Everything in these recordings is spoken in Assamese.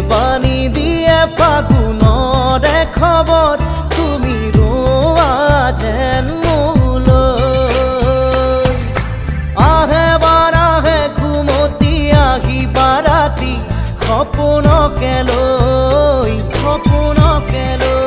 বাণী দিয়ে ফাগুনৰে খবৰ তুমি ৰোৱা যেন মোলৈ আহে বাৰাহে ঘুমতি আহিবা ৰাতি সপোনকে লৈ সপোনকে লৈ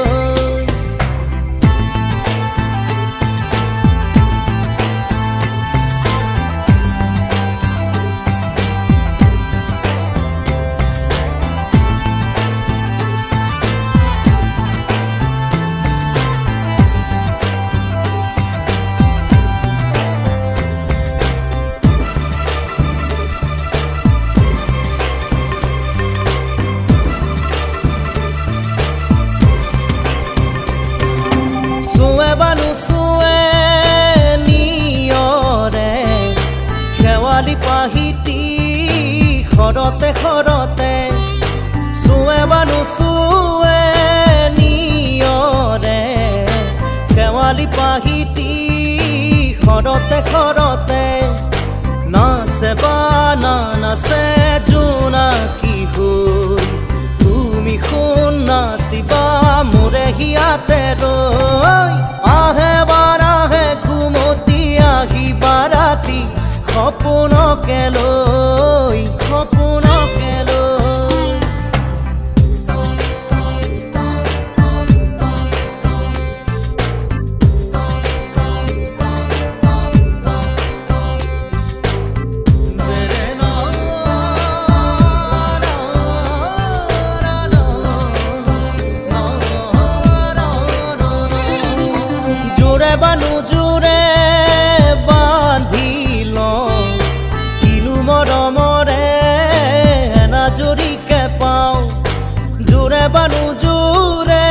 পাহিতি খৰতে খৰতে চুৱে বানু চুৱে নিয়ৰে শেৱালি পাহিতি খৰতে খৰতে নাচে বা নাচে জোনাকী হৈ তুমি শুন নাচিবা মোৰে হিয়াতে ৰৈ আহে বাৰাহে ঘুমতি আহিবা ৰাতি সপোনকে লৈ সপোনকে লৈ জোৰে বানু জোৰে বান্ধি মৰমৰে এনাজৰীকে পাওঁ জোৰে বানু জোৰে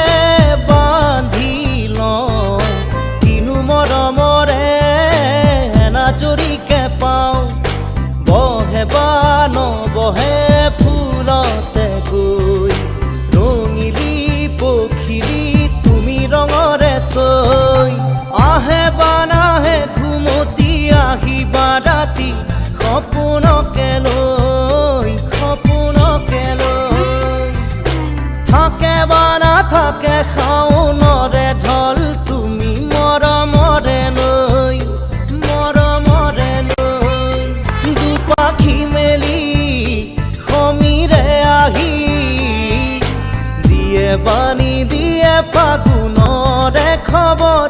বান্ধি লওঁ কিনো মৰমৰে এনাজৰীকে পাওঁ বহে বা নবহে ফুলতে গৈ ৰঙিলি পখিলি তুমি ৰঙৰে চৈ আহে বা নাহে ঘুমতি আহিবা ৰাতি সপোনকে লৈ সপোনকে লৈ থাকে বা নাথাকে শাওনৰে ঢল তুমি মৰমৰে লৈ দুপাখি মেলি সমীৰে আহি দিয়ে বাণী দিয়ে ফাগুনৰে খবৰ